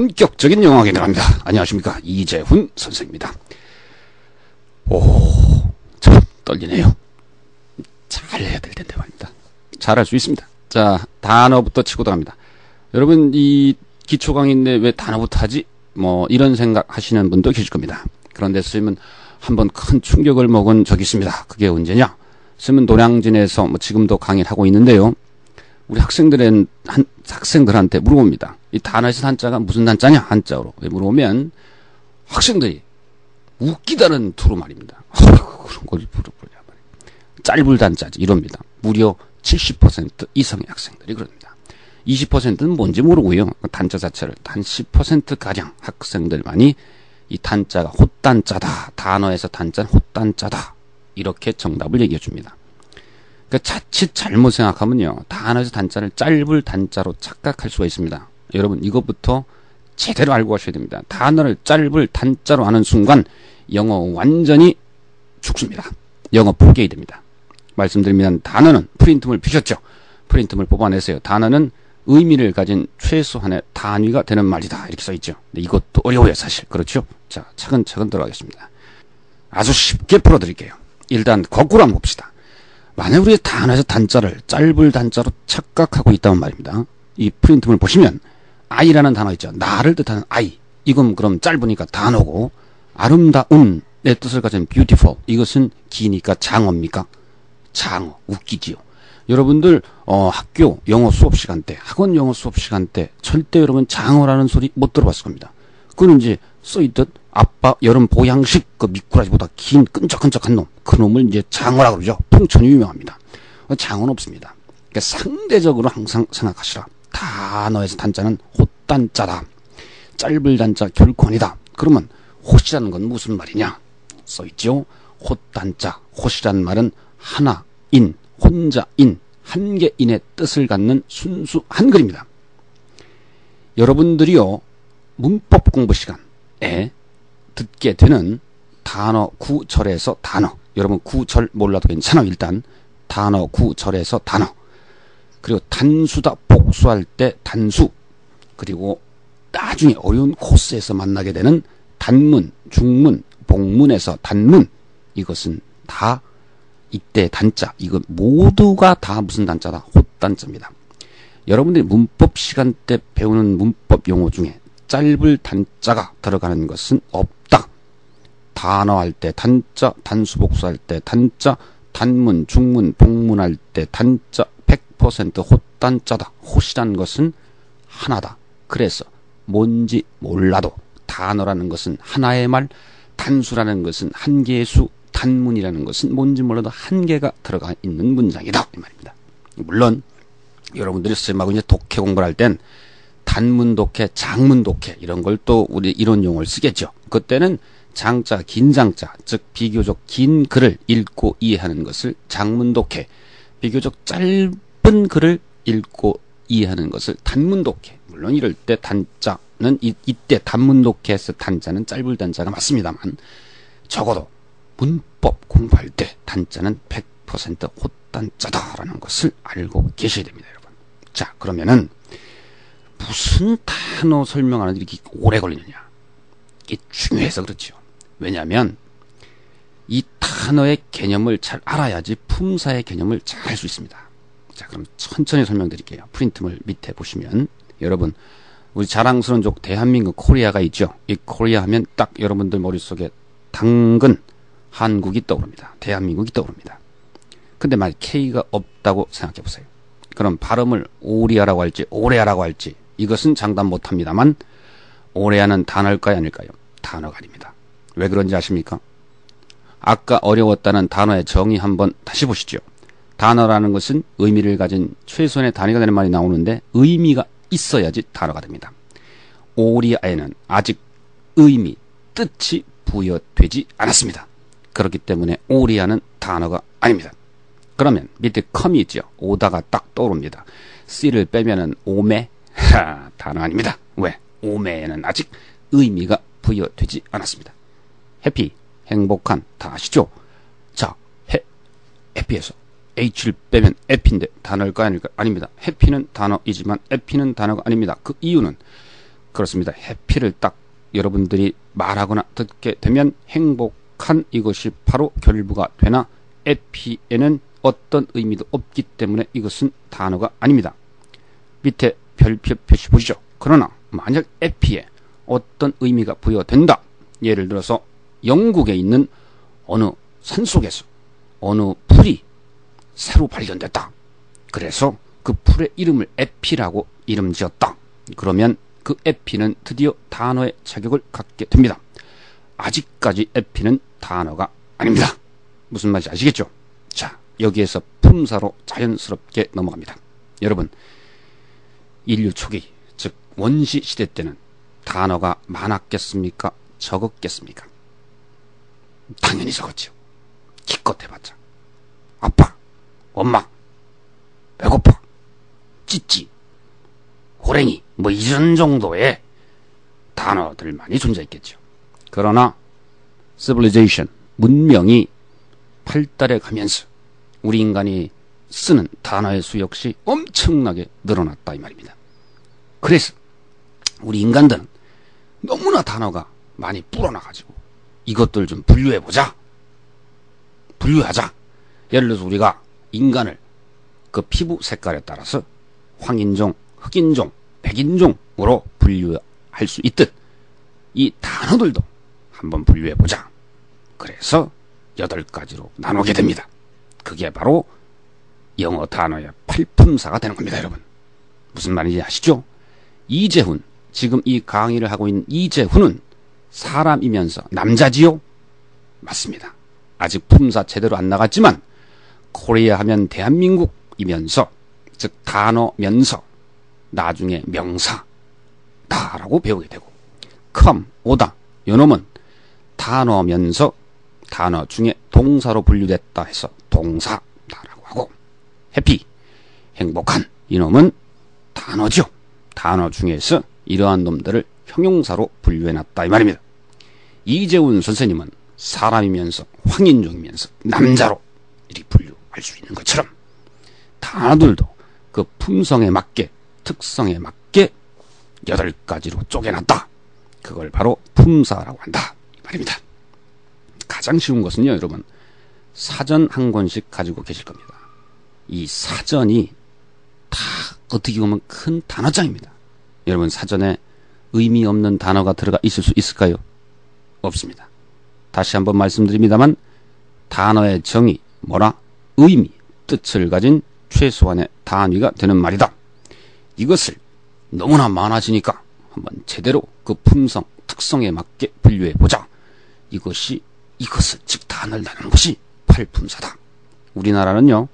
본격적인 영어학에 들어갑니다. 안녕하십니까, 이재훈 선생입니다. 참 떨리네요. 잘해야 될 텐데 말입니다. 잘할 수 있습니다. 자, 단어부터 치고 들어갑니다. 여러분, 이 기초 강의인데 왜 단어부터 하지? 뭐 이런 생각 하시는 분도 계실 겁니다. 그런데 선생님은 한번 큰 충격을 먹은 적이 있습니다. 그게 언제냐? 선생님은 노량진에서 지금도 강의를 하고 있는데요. 우리 학생들한테 물어봅니다. 이 단어에서 한자가 무슨 한자냐? 한자로. 왜 물어보면 학생들이 웃기다는 투로 말입니다. 그런 걸 물어보냐 말이에요. 짤불단자지 이럽니다. 무려 70% 이상의 학생들이 그럽니다. 20%는 뭔지 모르고요. 단자 자체를 단 10%가량 학생들만이 이 단자가 헛단자다. 단어에서 단자는 헛단자다. 이렇게 정답을 얘기해 줍니다. 그러니까 자칫 잘못 생각하면요. 단어에서 단자를 짤불 단자로 착각할 수가 있습니다. 여러분, 이것부터 제대로 알고 가셔야 됩니다. 단어를 짤불 단자로 아는 순간 영어 완전히 죽습니다. 영어 포기해야 됩니다. 말씀드리면 단어는 프린트물 피셨죠? 프린트물 뽑아내세요. 단어는 의미를 가진 최소한의 단위가 되는 말이다. 이렇게 써있죠. 근데 이것도 어려워요, 사실. 그렇죠? 자, 차근차근 들어가겠습니다. 아주 쉽게 풀어드릴게요. 일단 거꾸로 한번 봅시다. 만약 우리 단어에서 단자를 짤불 단자로 착각하고 있다는 말입니다. 이 프린트물 보시면 I라는 단어 있죠. 나를 뜻하는 I. 이건 그럼 짧으니까 단어고, 아름다운 내 뜻을 가진 beautiful. 이것은 기니까 장어입니까? 장어. 웃기지요. 여러분들 학교 영어 수업 시간 때, 학원 영어 수업 시간 때 절대 여러분 장어라는 소리 못 들어봤을 겁니다. 그건 이제 써있듯 아빠 여름 보양식 그 미꾸라지보다 긴 끈적끈적한 놈, 그 놈을 이제 장어라고 그러죠. 풍천이 유명합니다. 장어는 없습니다. 그러니까 상대적으로 항상 생각하시라. 단어에서 단자는 헛단자다. 짤불 단자 결코 아니다. 그러면 헛이라는 건 무슨 말이냐? 써있죠. 헛단자. 헛이라는 말은 하나인, 혼자인, 한 개인의 뜻을 갖는 순수 한글입니다. 여러분들이요, 문법 공부 시간에 듣게 되는 단어 구절에서 단어. 여러분 구절 몰라도 괜찮아요. 일단 단어 구절에서 단어. 그리고 단수다 복수할 때 단수. 그리고 나중에 어려운 코스에서 만나게 되는 단문, 중문, 복문에서 단문. 이것은 다 이때 단자. 이거 모두가 다 무슨 단자다? 헛단자입니다. 여러분들이 문법 시간 때 배우는 문법 용어 중에 짤불 단자가 들어가는 것은 없다. 단어할 때 단자, 단수 복수할 때 단자, 단문, 중문, 복문할 때 단자 100% 헛단자다. 헛이라는 것은 하나다. 그래서 뭔지 몰라도 단어라는 것은 하나의 말, 단수라는 것은 한 개의 수, 단문이라는 것은 뭔지 몰라도 한 개가 들어가 있는 문장이다. 이 말입니다. 물론 여러분들이 선생님하고 이제 독해 공부를 할 땐 단문 독해, 장문 독해 이런 걸 또 우리 이론 용어를 쓰겠죠. 그때는 장자, 긴 장자, 즉 비교적 긴 글을 읽고 이해하는 것을 장문 독해, 비교적 짧은 글을 읽고 이해하는 것을 단문 독해. 물론 이럴 때 단자는 이때 단문 독해에서 단자는 짧을 단자가 맞습니다만 적어도 문법 공부할 때 단자는 100% 헛단자다라는 것을 알고 계셔야 됩니다, 여러분. 자, 그러면은 무슨 단어 설명하는데 이렇게 오래 걸리느냐? 이게 중요해서 그렇죠. 왜냐하면 이 단어의 개념을 잘 알아야지 품사의 개념을 잘 할 수 있습니다. 자, 그럼 천천히 설명드릴게요. 프린트물 밑에 보시면 여러분, 우리 자랑스러운 족 대한민국 코리아가 있죠. 이 코리아 하면 딱 여러분들 머릿속에 당근 한국이 떠오릅니다. 대한민국이 떠오릅니다. 근데 만약 K가 없다고 생각해 보세요. 그럼 발음을 오리아라고 할지 오레아라고 할지 이것은 장담 못합니다만 오레아는 단어일까요, 아닐까요? 단어가 아닙니다. 왜 그런지 아십니까? 아까 어려웠다는 단어의 정의 한번 다시 보시죠. 단어라는 것은 의미를 가진 최소한의 단위가 되는 말이 나오는데 의미가 있어야지 단어가 됩니다. 오리아에는 아직 의미, 뜻이 부여되지 않았습니다. 그렇기 때문에 오리아는 단어가 아닙니다. 그러면 밑에 컴이 있죠. 오다가 딱 떠오릅니다. C를 빼면은 오메. 단어 아닙니다. 왜? 오메에는 아직 의미가 부여되지 않았습니다. 해피, 행복한, 다 아시죠? 자, 해피에서 H를 빼면 해피인데 단어일까 아닐까? 아닙니다. 해피는 단어이지만 해피는 단어가 아닙니다. 그 이유는 그렇습니다. 해피를 딱 여러분들이 말하거나 듣게 되면 행복한 이것이 바로 결부가 되나 에피에는 어떤 의미도 없기 때문에 이것은 단어가 아닙니다. 밑에 별표 표시 보시죠. 그러나 만약 에피에 어떤 의미가 부여된다. 예를 들어서 영국에 있는 어느 산속에서 어느 풀이 새로 발견됐다. 그래서 그 풀의 이름을 에피라고 이름 지었다. 그러면 그 에피는 드디어 단어의 자격을 갖게 됩니다. 아직까지 에피는 단어가 아닙니다. 무슨 말인지 아시겠죠? 자, 여기에서 품사로 자연스럽게 넘어갑니다. 여러분, 인류 초기, 즉 원시 시대 때는 단어가 많았겠습니까? 적었겠습니까? 당연히 적었죠. 기껏 해봤자 아빠, 엄마, 배고파, 찌찌, 호랭이 뭐 이런 정도의 단어들만이 존재했겠죠. 그러나 civilization, 문명이 발달해 가면서 우리 인간이 쓰는 단어의 수 역시 엄청나게 늘어났다 이 말입니다. 그래서 우리 인간들은 너무나 단어가 많이 불어나가지고 이것들 좀 분류해보자. 분류하자. 예를 들어서 우리가 인간을 그 피부 색깔에 따라서 황인종, 흑인종, 백인종으로 분류할 수 있듯 이 단어들도 한번 분류해보자. 그래서 8가지로 나누게 됩니다. 그게 바로 영어 단어의 팔품사가 되는 겁니다, 여러분. 무슨 말인지 아시죠? 이재훈, 지금 이 강의를 하고 있는 이재훈은 사람이면서 남자지요? 맞습니다. 아직 품사 제대로 안 나갔지만 코리아 하면 대한민국이면서 즉 단어면서 나중에 명사다라고 배우게 되고 come, 오다 요놈은 단어면서 단어 중에 동사로 분류됐다 해서 동사다라고 하고 해피, 행복한 이놈은 단어죠. 단어 중에서 이러한 놈들을 형용사로 분류해놨다 이 말입니다. 이재훈 선생님은 사람이면서 황인종이면서 남자로 이렇게 분류할 수 있는 것처럼 단어들도 그 품성에 맞게 특성에 맞게 8가지로 쪼개놨다. 그걸 바로 품사라고 한다 이 말입니다. 가장 쉬운 것은요, 여러분, 사전 한 권씩 가지고 계실 겁니다. 이 사전이 다 어떻게 보면 큰 단어장입니다. 여러분, 사전에 의미 없는 단어가 들어가 있을 수 있을까요? 없습니다. 다시 한번 말씀드립니다만 단어의 정의, 뭐라? 의미, 뜻을 가진 최소한의 단위가 되는 말이다. 이것을 너무나 많아지니까 한번 제대로 그 품성, 특성에 맞게 분류해보자. 이것을 즉 단어를 나누는 것이 팔품사다. 우리나라는요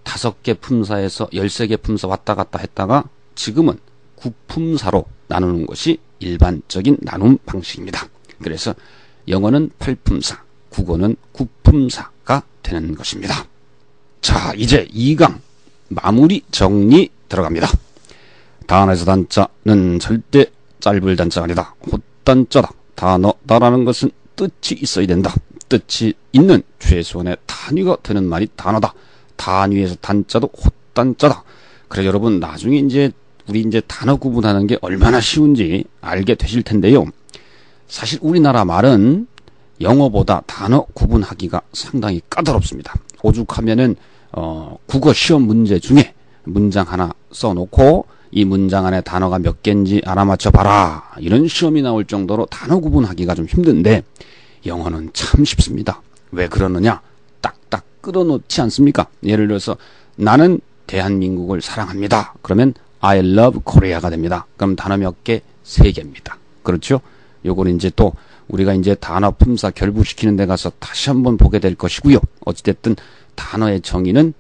5개 품사에서 13개 품사 왔다 갔다 했다가 지금은 9품사로 나누는 것이 일반적인 나눔 방식입니다. 그래서 영어는 8품사, 국어는 9품사가 되는 것입니다. 자, 이제 2강 마무리 정리 들어갑니다. 단어에서 단자는 절대 짧을 단자가 아니다. 헛단자다. 단어다라는 것은 뜻이 있어야 된다. 뜻이 있는 최소한의 단위가 되는 말이 단어다. 단위에서 단자도 헛단자다. 그래서 여러분 나중에 우리 단어 구분하는 게 얼마나 쉬운지 알게 되실 텐데요. 사실 우리나라 말은 영어보다 단어 구분하기가 상당히 까다롭습니다. 오죽하면은 국어 시험 문제 중에 문장 하나 써놓고 이 문장 안에 단어가 몇 개인지 알아맞혀 봐라 이런 시험이 나올 정도로 단어 구분하기가 좀 힘든데 영어는 참 쉽습니다. 왜 그러느냐? 딱딱 끌어놓지 않습니까? 예를 들어서 나는 대한민국을 사랑합니다. 그러면 I love Korea가 됩니다. 그럼 단어 몇 개? 3개입니다. 그렇죠? 요거는 또 우리가 단어 품사 결부시키는 데 가서 다시 한번 보게 될 것이고요. 어찌됐든 단어의 정의는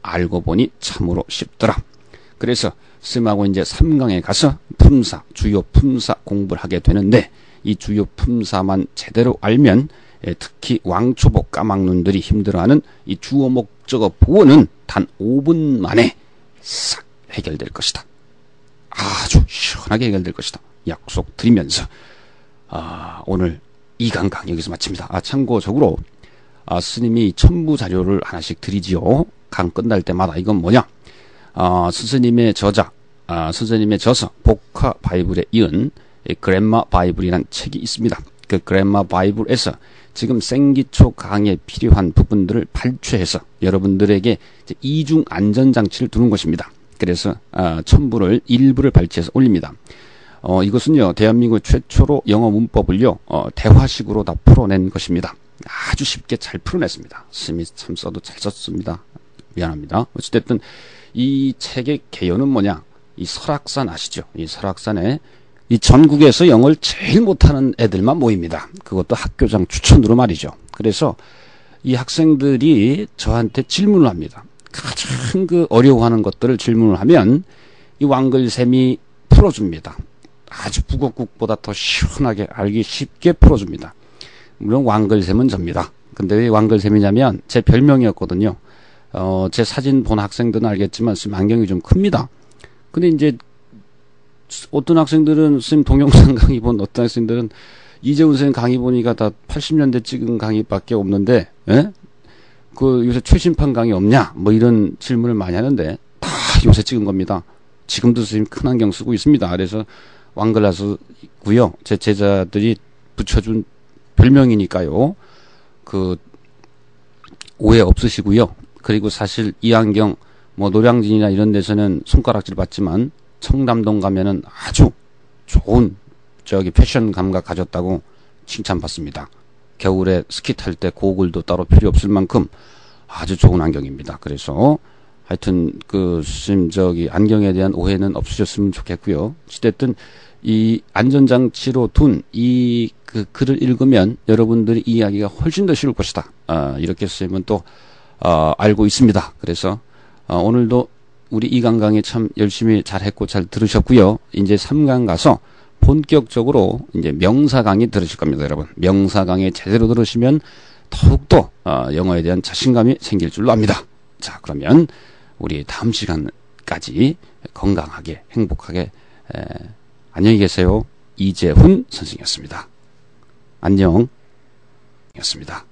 알고 보니 참으로 쉽더라. 그래서 쌤하고 3강에 가서 품사, 주요 품사 공부를 하게 되는데 이 주요 품사만 제대로 알면 특히 왕초보 까막눈들이 힘들어하는 이 주어 목적어 보어는 단 5분 만에 싹 해결될 것이다. 아주 시원하게 해결될 것이다. 약속드리면서 오늘 2강 강의 여기서 마칩니다. 참고적으로 스님이 첨부 자료를 하나씩 드리지요. 강 끝날 때마다. 이건 뭐냐? 스님의 저작 선생님의 저서 복화 바이블에 이은 그랜마 바이블이라는 책이 있습니다. 그 그랜마 바이블에서 지금 생기초 강의에 필요한 부분들을 발췌해서 여러분들에게 이중 안전장치를 두는 것입니다. 그래서 첨부를 일부를 발췌해서 올립니다. 이것은요 대한민국 최초로 영어 문법을요 대화식으로 다 풀어낸 것입니다. 아주 쉽게 잘 풀어냈습니다. 스님이 참 써도 잘 썼습니다. 미안합니다. 어찌됐든 이 책의 개요는 뭐냐, 이 설악산 아시죠? 이 설악산에 이 전국에서 영어를 제일 못하는 애들만 모입니다. 그것도 학교장 추천으로 말이죠. 그래서 이 학생들이 저한테 질문을 합니다. 가장 그 어려워하는 것들을 질문을 하면 이 왕글쌤이 풀어줍니다. 아주 북어국보다 더 시원하게 알기 쉽게 풀어줍니다. 물론 왕글쌤은 접니다. 근데 왜 왕글쌤이냐면 제 별명이었거든요. 제 사진 본 학생들은 알겠지만 선생님 안경이 좀 큽니다. 근데 이제 어떤 학생들은 선생님 동영상 강의 본 어떤 학생들은 이재훈 선생님 강의 보니까 다 80년대 찍은 강의밖에 없는데, 예? 그 요새 최신판 강의 없냐? 뭐 이런 질문을 많이 하는데 다 요새 찍은 겁니다. 지금도 선생님 큰 안경 쓰고 있습니다. 그래서 왕글라스고요. 제 제자들이 붙여준 별명이니까요. 그 오해 없으시고요. 그리고 사실 이 안경 뭐 노량진이나 이런 데서는 손가락질 받지만 청담동 가면은 아주 좋은 패션 감각 가졌다고 칭찬받습니다. 겨울에 스키 탈 때 고글도 따로 필요 없을 만큼 아주 좋은 안경입니다. 그래서 하여튼 스님 안경에 대한 오해는 없으셨으면 좋겠고요. 어쨌든 이 안전장치로 둔 이 글을 읽으면 여러분들이 이 이야기가 훨씬 더 쉬울 것이다. 이렇게 스님은 또 알고 있습니다. 그래서 오늘도 우리 2강 강의 참 열심히 잘했고 잘 들으셨고요. 이제 3강 가서 본격적으로 이제 명사 강의 들으실 겁니다, 여러분. 명사 강의 제대로 들으시면 더욱더 영어에 대한 자신감이 생길 줄로 압니다. 자, 그러면 우리 다음 시간까지 건강하게 행복하게 안녕히 계세요. 이재훈 선생이었습니다. 안녕. 였습니다.